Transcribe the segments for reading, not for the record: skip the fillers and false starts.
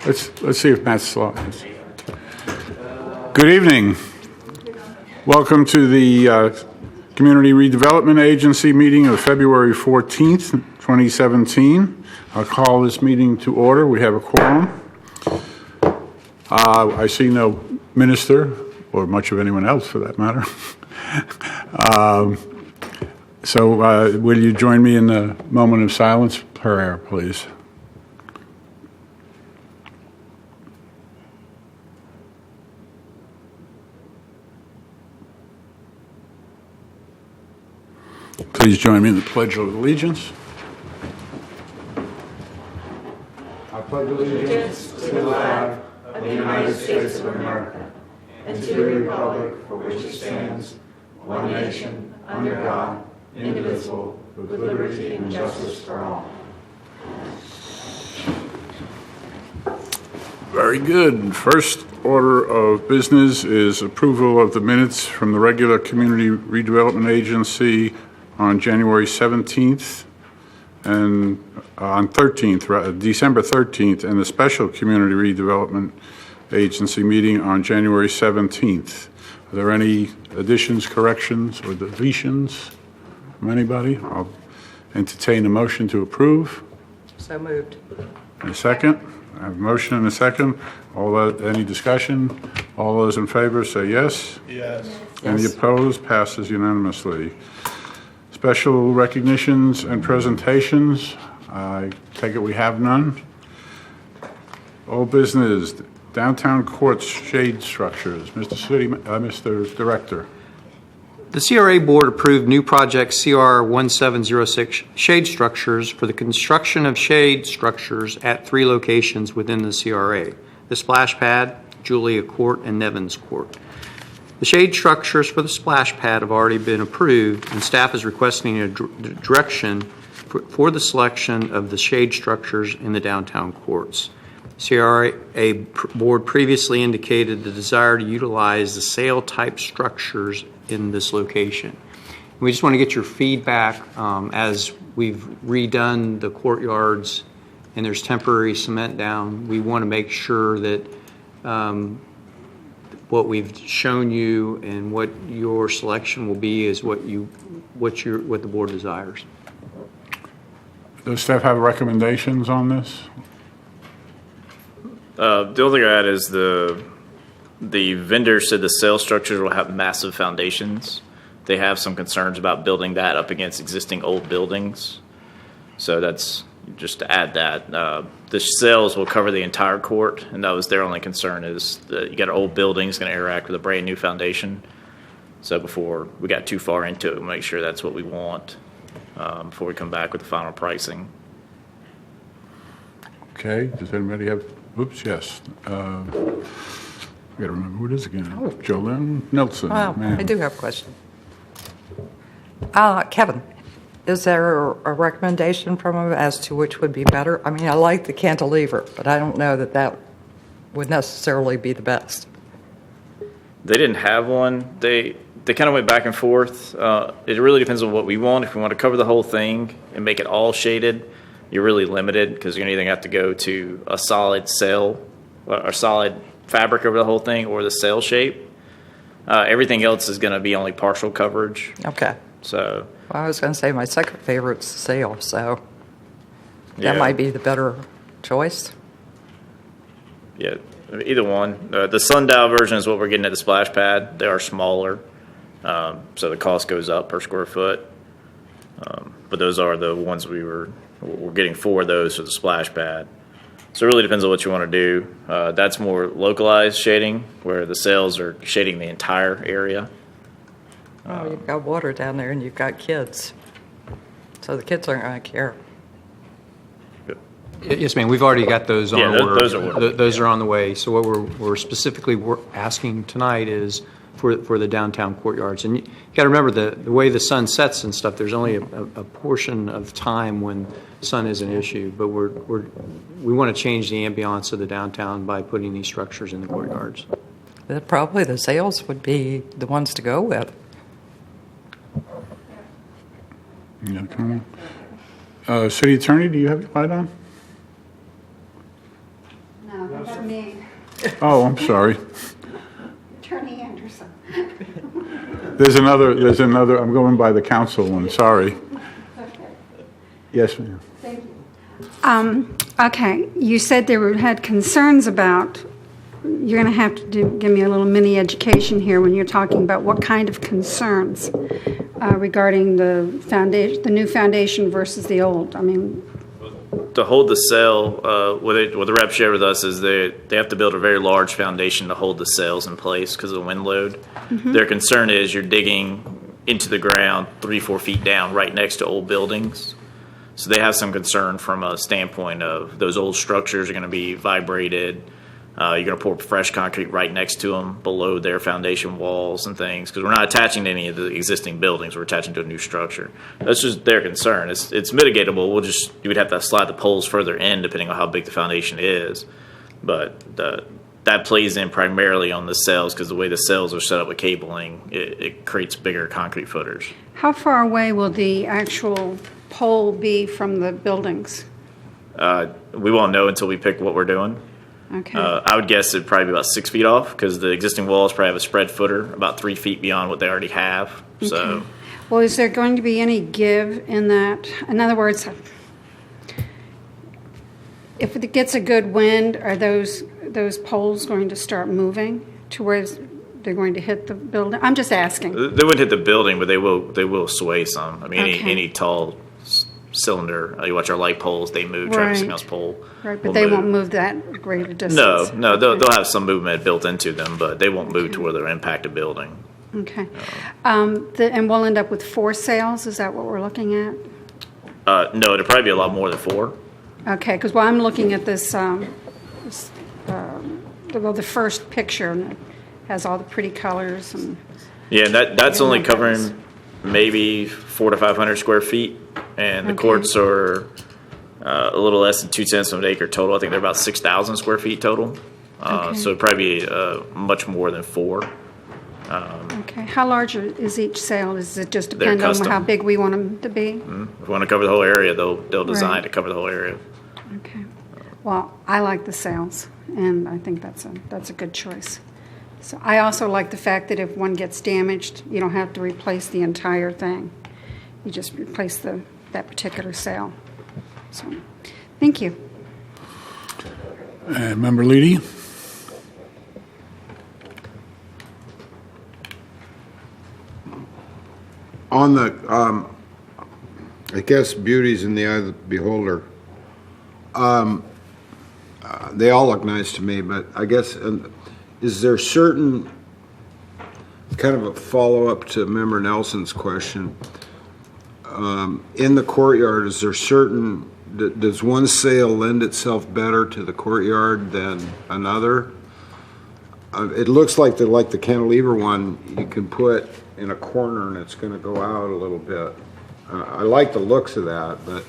Let's see if Matt's slides. Good evening. Welcome to the Community Redevelopment Agency meeting of February 14th, 2017. I'll call this meeting to order. We have a quorum. I see no minister, or much of anyone else for that matter. So will you join me in a moment of silence prayer, please? Please join me in the Pledge of Allegiance. I pledge allegiance to the flag of the United States of America and to the republic for which it stands, one nation, under God, indivisible, with liberty and justice for all. Very good. First order of business is approval of the minutes from the regular Community Redevelopment Agency on January 17th and on 13th, December 13th, and the special Community Redevelopment Agency meeting on January 17th. Are there any additions, corrections, or deletions from anybody? I'll entertain a motion to approve. So moved. And a second? I have a motion and a second. Any discussion? All those in favor say yes. Yes. Any opposed? Passes unanimously. Special recognitions and presentations. I take it we have none. Old business, downtown courts shade structures. Mr. Director. The CRA Board approved new project CR 1706 shade structures for the construction of shade structures at 3 locations within the CRA: the Splash Pad, Julia Court, and Nevins Court. The shade structures for the splash pad have already been approved, and staff is requesting a direction for the selection of the shade structures in the downtown courts. CRA Board previously indicated the desire to utilize the sail-type structures in this location. We just want to get your feedback as we've redone the courtyards and there's temporary cement down. We want to make sure that what we've shown you and what your selection will be is what the board desires. Does staff have recommendations on this? The only thing I add is the vendor said the sail structures will have massive foundations. They have some concerns about building that up against existing old buildings. So that's just to add that. The sails will cover the entire court, and that was their only concern, is that you got an old building that's going to interact with a brand new foundation. So before we got too far into it, we'll make sure that's what we want before we come back with the final pricing. Okay, does anybody have, yes. I got to remember who it is again. Oh. Jolene Nelson. Well, I do have a question. Kevin, is there a recommendation from him as to which would be better? I mean, I like the cantilever, but I don't know that would necessarily be the best. They didn't have one. They kind of went back and forth. It really depends on what we want. If we want to cover the whole thing and make it all shaded, you're really limited because you're going to either have to go to a solid sail or solid fabric over the whole thing or the sail shape. Everything else is going to be only partial coverage. Okay. So Well, I was going to say my second favorite's sail, so that might be the better choice. Yeah, either one. The sundial version is what we're getting at the splash pad. They are smaller, so the cost goes up per square foot. But those are the ones we're getting for those for the splash pad. So it really depends on what you want to do. That's more localized shading, where the sails are shading the entire area. Oh, you've got water down there and you've got kids. So the kids aren't going to care. Yes, ma'am. We've already got those on order. Those are ordered. Those are on the way. So what we're specifically asking tonight is for the downtown courtyards. And you got to remember the way the sun sets and stuff. There's only a portion of time when sun is an issue, but we want to change the ambiance of the downtown by putting these structures in the courtyards. Probably the sails would be the ones to go with. Yeah, come on. City Attorney, do you have your light on? No. Oh, I'm sorry. Attorney Anderson. There's another, I'm going by the council one, sorry. Yes, ma'am. Thank you. Okay, you said had concerns about, you're going to have to give me a little mini education here when you're talking about what kind of concerns regarding the foundation, the new foundation versus the old. I mean, To hold the sail, what the rep shared with us is they have to build a very large foundation to hold the sails in place because of the wind load. Their concern is you're digging into the ground 3-4 feet down right next to old buildings. So they have some concern from a standpoint of those old structures are going to be vibrated. You're going to pour fresh concrete right next to them below their foundation walls and things because we're not attaching to any of the existing buildings. We're attaching to a new structure. That's just their concern. It's mitigatable. You would have to slide the poles further in depending on how big the foundation is. But that plays in primarily on the sails because the way the sails are set up with cabling, it creates bigger concrete footers. how far away will the actual pole be from the buildings? We won't know until we pick what we're doing. Okay. I would guess it'd probably be about 6 feet off because the existing walls probably have a spread footer about 3 feet beyond what they already have. So, Okay. Well, is there going to be any give in that? In other words, if it gets a good wind, are those poles going to start moving to where they're going to hit the building? I'm just asking. they wouldn't hit the building, but they will sway some. I mean, Okay. any tall cylinder, you watch our light poles, they move. Right. Travis Mills pole. Right, but will they won't move that great a distance. No, they'll have some movement built into them, but they won't move to where they'll impact a building. Okay. And we'll end up with 4 sails? Is that what we're looking at? No, it'll probably be a lot more than 4. Okay, because I'm looking at this, the first picture, and it has all the pretty colors. And Yeah, and that's Yeah, only that covering is. maybe 400 to 500 square feet, and the Okay. courts are a little less than 0.2 of an acre total. I think they're about 6,000 square feet total. Okay. So it'd probably be much more than 4. Okay, how large is each sail? Does it just They're depend on custom. how big we want them to be? If we want to cover the whole area, they'll design Right. to cover the whole area. Okay. Well, I like the sails, and I think that's a good choice. So I also like the fact that if one gets damaged, you don't have to replace the entire thing. You just replace that particular sail. So, thank you. Member Leedy? On the, I guess beauty's in the eye of the beholder. They all look nice to me, but I guess, is there certain, kind of a follow-up to Member Nelson's question, in the courtyard, is there certain, does one sail lend itself better to the courtyard than another? It looks like the cantilever one, you can put in a corner and it's going to go out a little bit. I like the looks of that, but,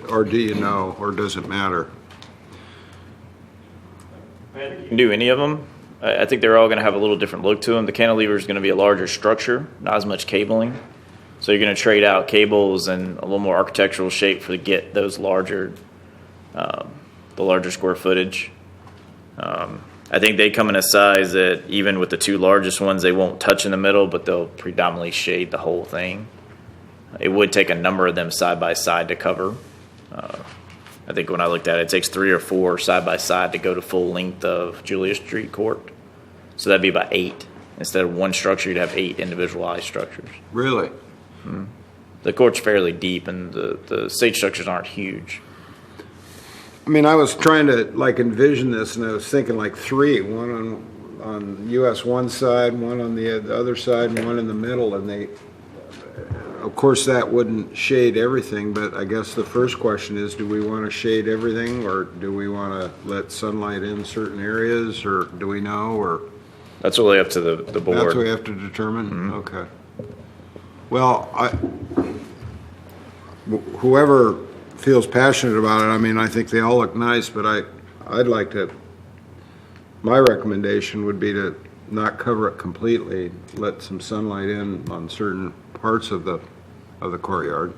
or do you know, or does it matter? You can do any of them. I think they're all going to have a little different look to them. The cantilever is going to be a larger structure, not as much cabling. So you're going to trade out cables and a little more architectural shape to get those larger, the larger square footage. I think they come in a size that even with the 2 largest ones, they won't touch in the middle, but they'll predominantly shade the whole thing. It would take a number of them side by side to cover. I think when I looked at it, it takes 3 or 4 side by side to go to full length of Julia Street Court. So that'd be about 8. Instead of one structure, you'd have 8 individualized structures. Really? The court's fairly deep, and the stage structures aren't huge. I mean, I was trying to envision this, and I was thinking 3, one on US one side, one on the other side, and one in the middle, and they, of course, that wouldn't shade everything, but I guess the first question is, do we want to shade everything, or do we want to let sunlight in certain areas, or do we know, or? That's really up to the board. That's what we have to determine? Okay. Well, whoever feels passionate about it, I mean, I think they all look nice, but I'd like to, my recommendation would be to not cover it completely, let some sunlight in on certain parts of the courtyard.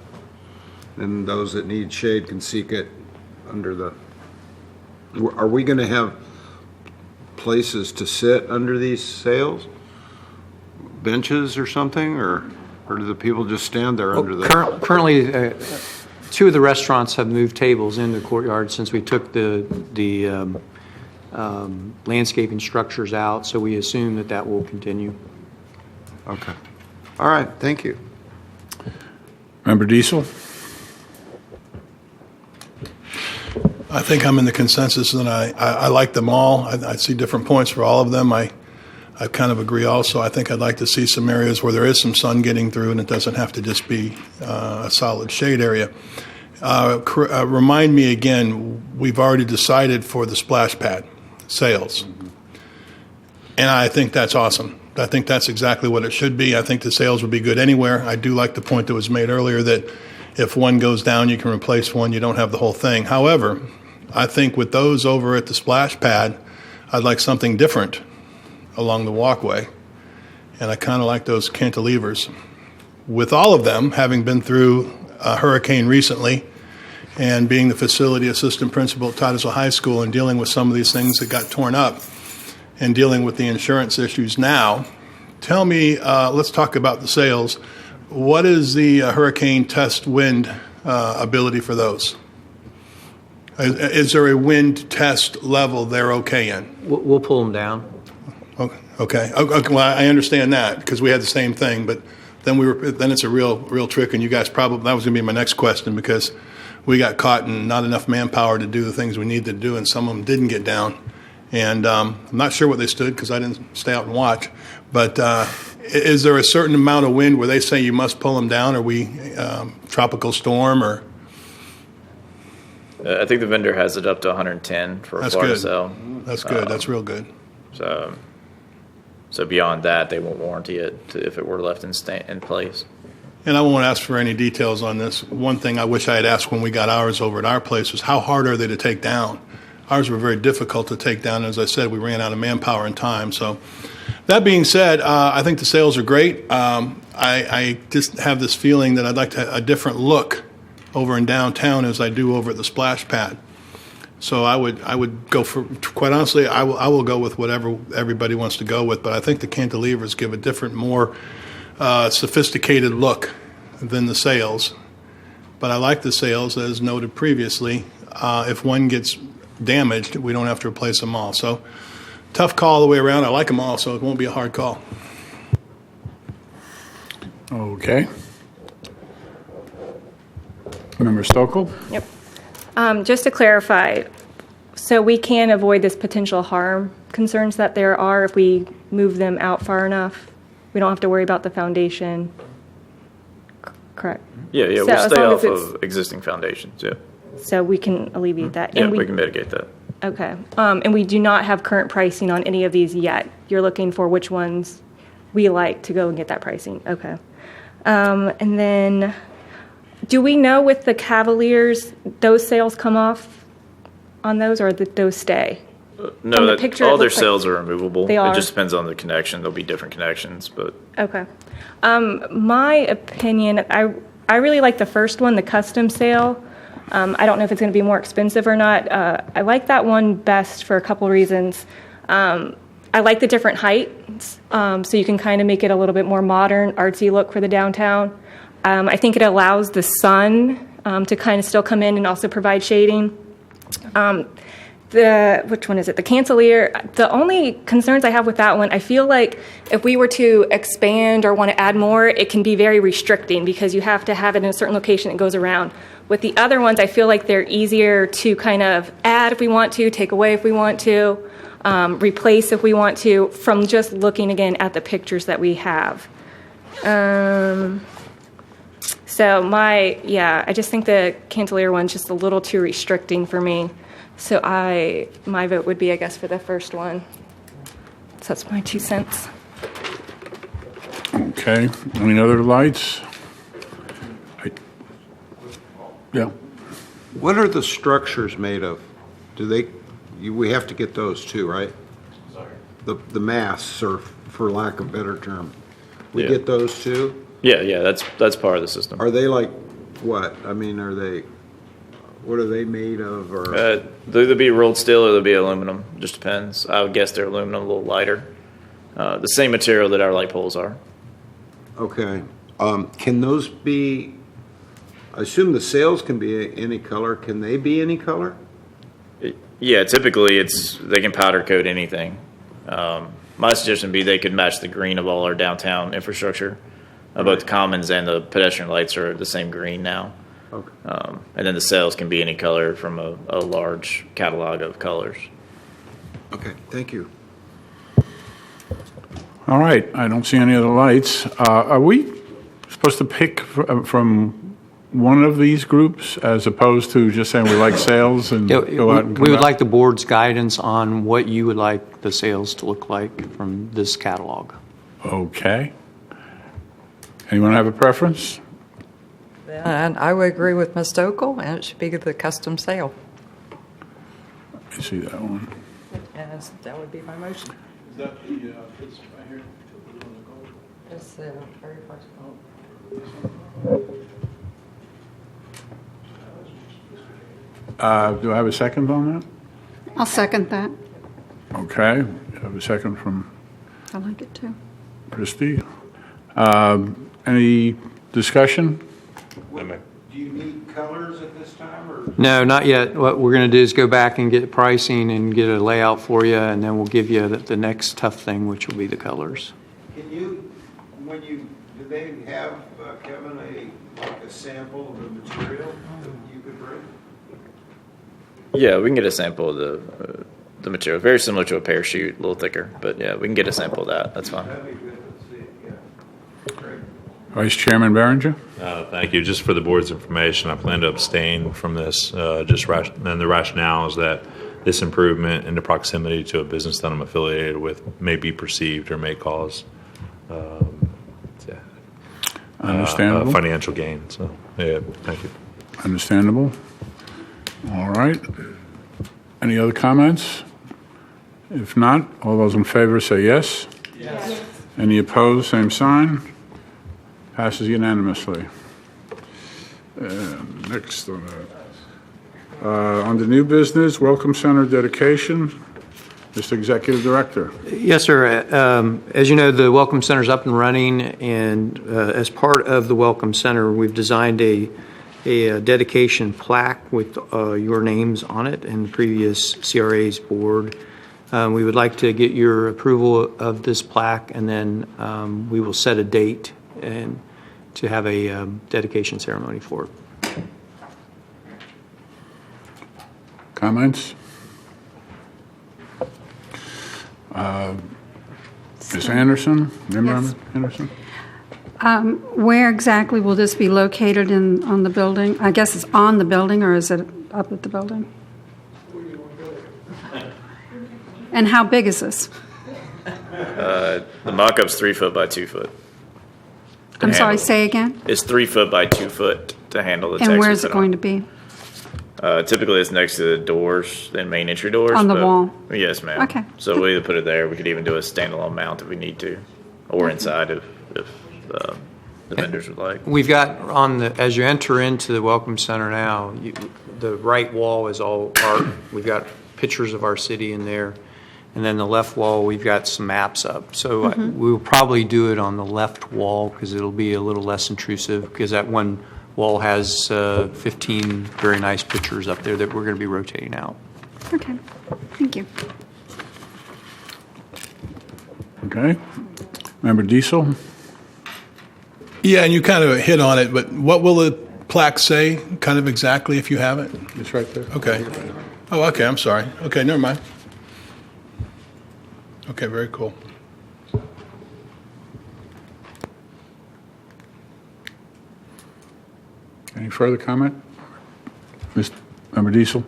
And those that need shade can seek it under the Are we going to have places to sit under these sails? Benches or something, or do the people just stand there under the? Currently, two of the restaurants have moved tables in the courtyard since we took the landscaping structures out, so we assume that will continue. Okay. All right, thank you. Member Diesel? I think I'm in the consensus, and I like them all. I see different points for all of them. I kind of agree also. I think I'd like to see some areas where there is some sun getting through and it doesn't have to just be a solid shade area. Remind me again, we've already decided for the splash pad sales. And I think that's awesome. I think that's exactly what it should be. I think the sales would be good anywhere. I do like the point that was made earlier that if one goes down, you can replace one. You don't have the whole thing. However, I think with those over at the splash pad, I'd like something different along the walkway. And I kind of like those cantilevers. With all of them, having been through a hurricane recently and being the facility assistant principal at Titusville High School and dealing with some of these things that got torn up and dealing with the insurance issues now, tell me, let's talk about the sales. What is the hurricane test wind ability for those? Is there a wind test level they're okay in? We'll pull them down. Okay. Well, I understand that because we had the same thing, but then it's a real trick, and you guys probably, that was going to be my next question, because we got caught in not enough manpower to do the things we needed to do, and some of them didn't get down. And I'm not sure what they stood because I didn't stay out and watch. But is there a certain amount of wind where they say you must pull them down? Are we tropical storm or? I think the vendor has it up to 110 for a That's Florida good. sale. That's good. That's real good. So beyond that, they won't warranty it if it were left in place. And I won't ask for any details on this. One thing I wish I had asked when we got ours over at our place was how hard are they to take down? Ours were very difficult to take down. As I said, we ran out of manpower and time. So that being said, I think the sales are great. I just have this feeling that I'd like to a different look over in downtown as I do over at the splash pad. So I would go for, quite honestly, I will go with whatever everybody wants to go with. But I think the cantilevers give a different, more sophisticated look than the sails. But I like the sails, as noted previously. If one gets damaged, we don't have to replace them all. So tough call all the way around. I like them all, so it won't be a hard call. Okay. Member Stokel? Yep. Just to clarify, so we can avoid this potential harm concerns that there are if we move them out far enough? We don't have to worry about the foundation? Correct. Yeah, So we'll as stay long off as it's- of existing foundations, yeah. So we can alleviate that? Yeah, And we can mitigate that. Okay. And we do not have current pricing on any of these yet? You're looking for which ones we like to go and get that pricing? Okay. And then, do we know with the Cavaliers, those sales come off on those, or those stay? No, From the picture, it all their looks like cells are removable. they are. It just depends on the connection. There'll be different connections, but Okay. My opinion, I really like the first one, the custom sale. I don't know if it's going to be more expensive or not. I like that one best for a couple reasons. I like the different heights, so you can kind of make it a little bit more modern, artsy look for the downtown. I think it allows the sun to kind of still come in and also provide shading. Which one is it? The cantilever. The only concerns I have with that one, I feel like if we were to expand or want to add more, it can be very restricting because you have to have it in a certain location that goes around. With the other ones, I feel like they're easier to kind of add if we want to, take away if we want to, replace if we want to, from just looking again at the pictures that we have. So I just think the cantilever one's just a little too restricting for me. So my vote would be, I guess, for the first one. So that's my 2 cents. Okay. Any other lights? Yeah. What are the structures made of? We have to get those too, right? Sorry. The masts, or for lack of a better term. We Yeah. get those too? yeah, that's part of the system. Are they like what? I mean, are they What are they made of, or? They'll either be rolled steel or they'll be aluminum. Just depends. I would guess they're aluminum, a little lighter. The same material that our light poles are. Okay. Can those be, I assume the sails can be any color. Can they be any color? Yeah, typically they can powder coat anything. My suggestion would be they could match the green of all our downtown infrastructure. Both the commons and the pedestrian lights are the same green now. Okay. And then the sails can be any color from a large catalog of colors. Okay, thank you. All right, I don't see any other lights. Are we supposed to pick from one of these groups as opposed to just saying we like sales and Yeah, go out and come we would out? like the board's guidance on what you would like the sales to look like from this catalog. Okay. Anyone have a preference? And I would agree with Ms. Stokel, and it should be the custom sale. I see that one. Yes, that would be my motion. Is that the, this right here? It's the very first Do I have a second on that? I'll second that. Okay, I have a second from I like it too. Christie. Any discussion? Do you need colors at this time, or? No, not yet. What we're going to do is go back and get pricing and get a layout for you, and then we'll give you the next tough thing, which will be the colors. Can you, do they have, Kevin, like a sample of the material that you could bring? Yeah, we can get a sample of the material. Very similar to a parachute, a little thicker. But yeah, we can get a sample of that. That's fine. That'd be good to see, yeah. Great. Vice Chairman Berenger? Thank you. Just for the board's information, I plan to abstain from this. And the rationale is that this improvement in the proximity to a business that I'm affiliated with may be perceived or may cause Understandable. financial gain. So, yeah, thank you. Understandable. All right. Any other comments? If not, all those in favor say yes. Yes. Any opposed, same sign. Passes unanimously. Next on that. On the new business, Welcome Center dedication. Mr. Executive Director. Yes, sir. As you know, the Welcome Center is up and running, and as part of the Welcome Center, we've designed a dedication plaque with your names on it and the previous CRA's board. We would like to get your approval of this plaque, and then we will set a date and to have a dedication ceremony for it. Comments? Ms. Anderson? Member Yes. Anderson? Where exactly will this be located on the building? I guess it's on the building, or is it up at the building? And how big is this? The mock-up's 3 foot by 2 foot. I'm sorry, handle. say again? It's 3 foot by 2 foot to handle the text. And where is it going to be? Typically, it's next to the doors, the main entry doors. On the but- wall? Yes, ma'am. Okay. So we'll either put it there. We could even do a standalone mount if we need to, or inside if the vendors would like. We've got as you enter into the Welcome Center now, the right wall is all art. We've got pictures of our city in there. And then the left wall, we've got some maps up. So we'll probably do it on the left wall because it'll be a little less intrusive, because that one wall has 15 very nice pictures up there that we're going to be rotating out. Okay, thank you. Okay. Member Diesel? Yeah, and you kind of hit on it, but what will the plaque say, kind of exactly, if you have it? It's right there. Okay. Oh, okay, I'm sorry. Okay, never mind. Okay, very cool. Any further comment? Member Diesel?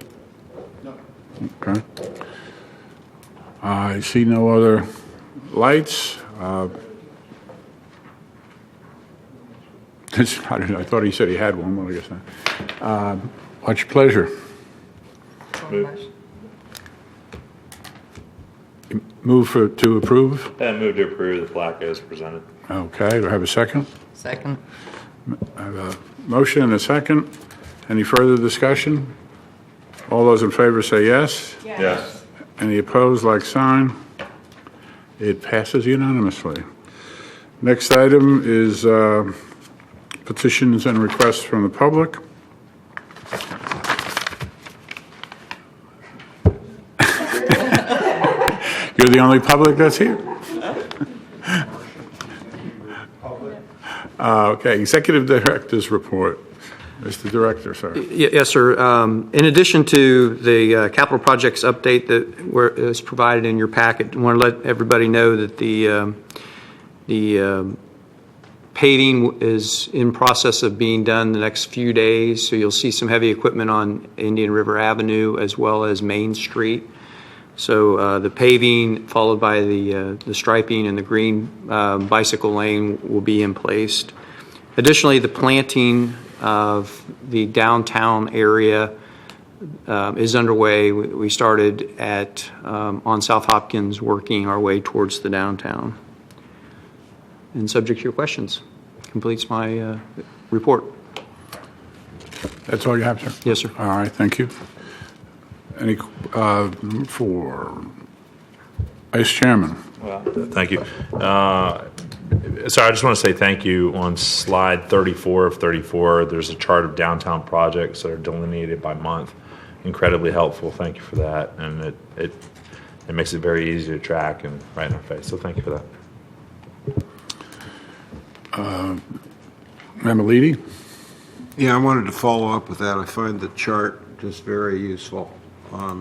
No. Okay. I see no other lights. I thought he said he had one. Well, I guess not. What's your pleasure? Move to approve? And move to approve the plaque as presented. Okay, do I have a second? Second. I have a motion and a second. Any further discussion? All those in favor say yes. Yes. Any opposed, like sign? It passes unanimously. Next item is petitions and requests from the public. You're the only public that's here? Okay, Executive Director's report. Mr. Director, sir. Yes, sir. In addition to the capital projects update that is provided in your packet, I want to let everybody know that the paving is in process of being done the next few days, so you'll see some heavy equipment on Indian River Avenue as well as Main Street. So the paving, followed by the striping and the green bicycle lane will be in place. Additionally, the planting of the downtown area is underway. We started on South Hopkins, working our way towards the downtown. And subject to your questions, completes my report. That's all you have, sir? Yes, sir. All right, thank you. Any, for Vice Chairman? Thank you. So I just want to say thank you. On slide 34 of 34, there's a chart of downtown projects that are delineated by month. Incredibly helpful. Thank you for that. And it makes it very easy to track and right in our face. So thank you for that. Mamalidi? Yeah, I wanted to follow up with that. I find the chart just very useful.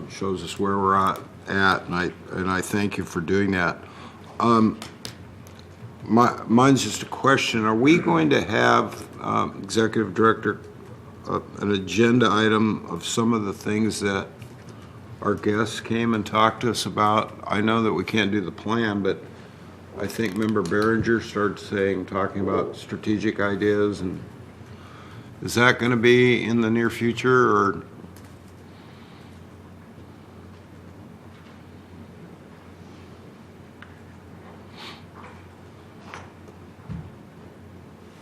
Shows us where we're at, and I thank you for doing that. Mine's just a question. Are we going to have, Executive Director, an agenda item of some of the things that our guests came and talked to us about? I know that we can't do the plan, but I think Member Behringer started talking about strategic ideas, and is that going to be in the near future, or?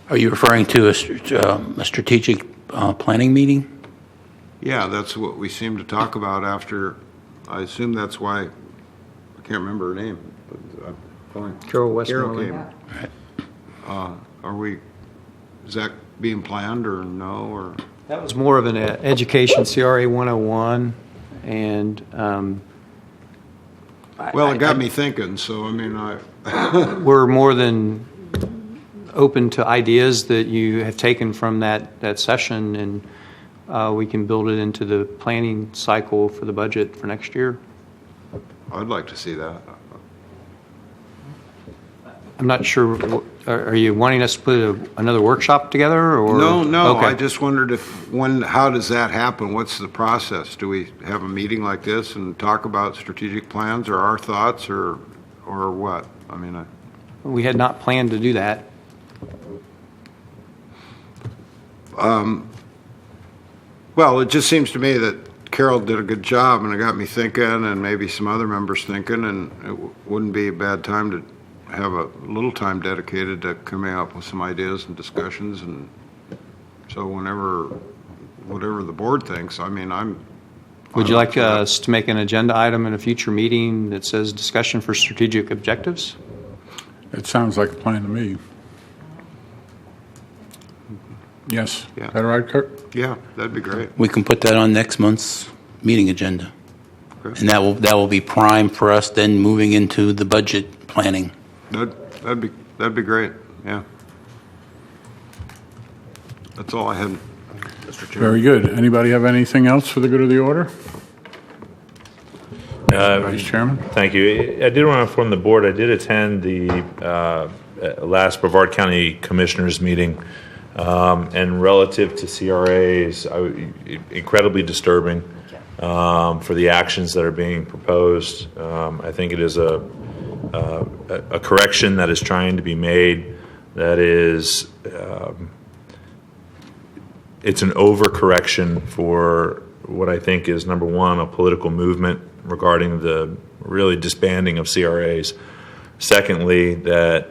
Are you referring to a strategic planning meeting? Yeah, that's what we seem to talk about after, I assume that's why, I can't remember her name, but fine. Carol Carol Westmoreland. came. Is that being planned or no, or? That was more of an education, CRA 101, and Well, it got me thinking, so I mean, we're more than open to ideas that you have taken from that session, and we can build it into the planning cycle for the budget for next year. I'd like to see that. I'm not sure, are you wanting us to put another workshop together, or? No, Okay. I just wondered how does that happen? What's the process? Do we have a meeting like this and talk about strategic plans or our thoughts, or what? I mean, We had not planned to do that. Well, it just seems to me that Carol did a good job, and it got me thinking, and maybe some other members thinking, and it wouldn't be a bad time to have a little time dedicated to coming up with some ideas and discussions, and so whatever the board thinks, I mean, Would you like us to make an agenda item in a future meeting that says discussion for strategic objectives? It sounds like a plan to me. Yes. Yeah. Is that all right, Kirk? Yeah, that'd be great. We can put that on next month's meeting agenda. Okay. And that will be prime for us then moving into the budget planning. That'd be great, yeah. That's all I had, Mr. Chairman. Very good. Anybody have anything else for the good of the order? Vice Chairman? Thank you. I did want to inform the board, I did attend the last Brevard County Commissioners meeting, and relative to CRAs, incredibly disturbing for the actions that are being proposed. I think it is a correction that is trying to be made that is, it's an overcorrection for what I think is, number one, a political movement regarding the really disbanding of CRAs. Secondly, that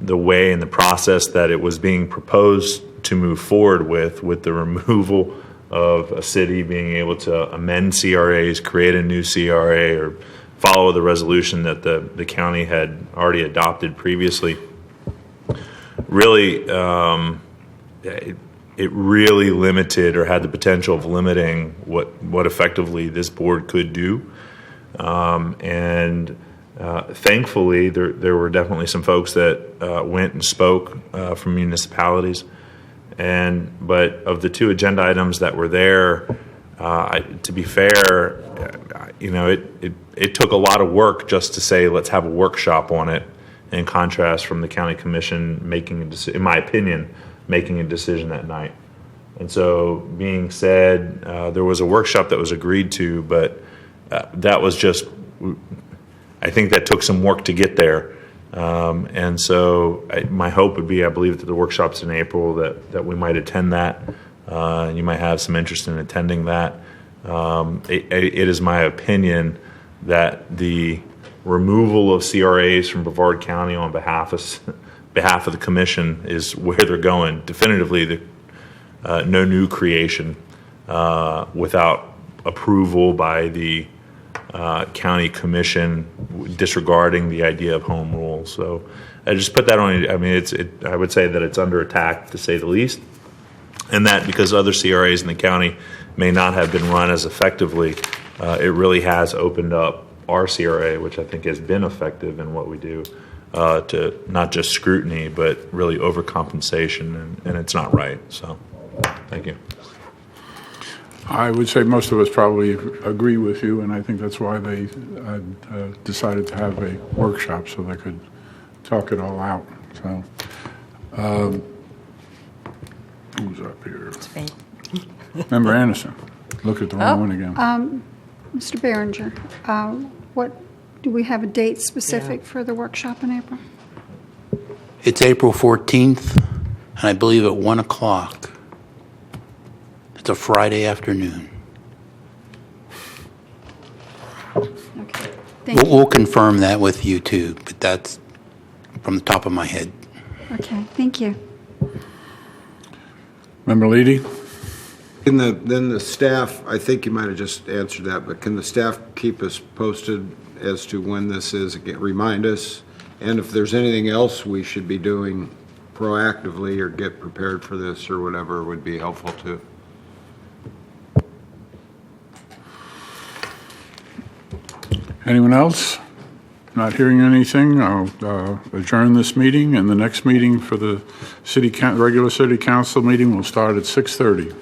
the way and the process that it was being proposed to move forward with the removal of a city being able to amend CRAs, create a new CRA, or follow the resolution that the county had already adopted previously. Really, it really limited or had the potential of limiting what effectively this board could do. Thankfully, there were definitely some folks that went and spoke from municipalities. But of the two agenda items that were there, to be fair, it took a lot of work just to say, let's have a workshop on it, in contrast from the county commission making a decision, in my opinion, making a decision that night. And so, being said, there was a workshop that was agreed to, but that was just, I think that took some work to get there. And so my hope would be, I believe that the workshop's in April, that we might attend that. You might have some interest in attending that. It is my opinion that the removal of CRAs from Brevard County on behalf of the commission is where they're going. Definitively, no new creation without approval by the county commission, disregarding the idea of home rule. So I just put that on. I mean, I would say that it's under attack, to say the least, and that because other CRAs in the county may not have been run as effectively, it really has opened up our CRA, which I think has been effective in what we do, to not just scrutiny, but really overcompensation, and it's not right. So, thank you. I would say most of us probably agree with you, and I think that's why they decided to have a workshop so they could talk it all out. So, who's up here? It's me. Member Anderson. Look at the wrong one again. Mr. Behringer, what, do we have a date specific for the workshop in April? It's April 14th, and I believe at 1 o'clock. It's a Friday afternoon. Okay, thank you. We'll confirm that with you too, but that's from the top of my head. Okay, thank you. Member Leedy? Then the staff, I think you might have just answered that, but can the staff keep us posted as to when this is, again, remind us? And if there's anything else we should be doing proactively or get prepared for this or whatever would be helpful too. Anyone else? Not hearing anything, I'll adjourn this meeting, and the next meeting for the regular city council meeting will start at 6:30.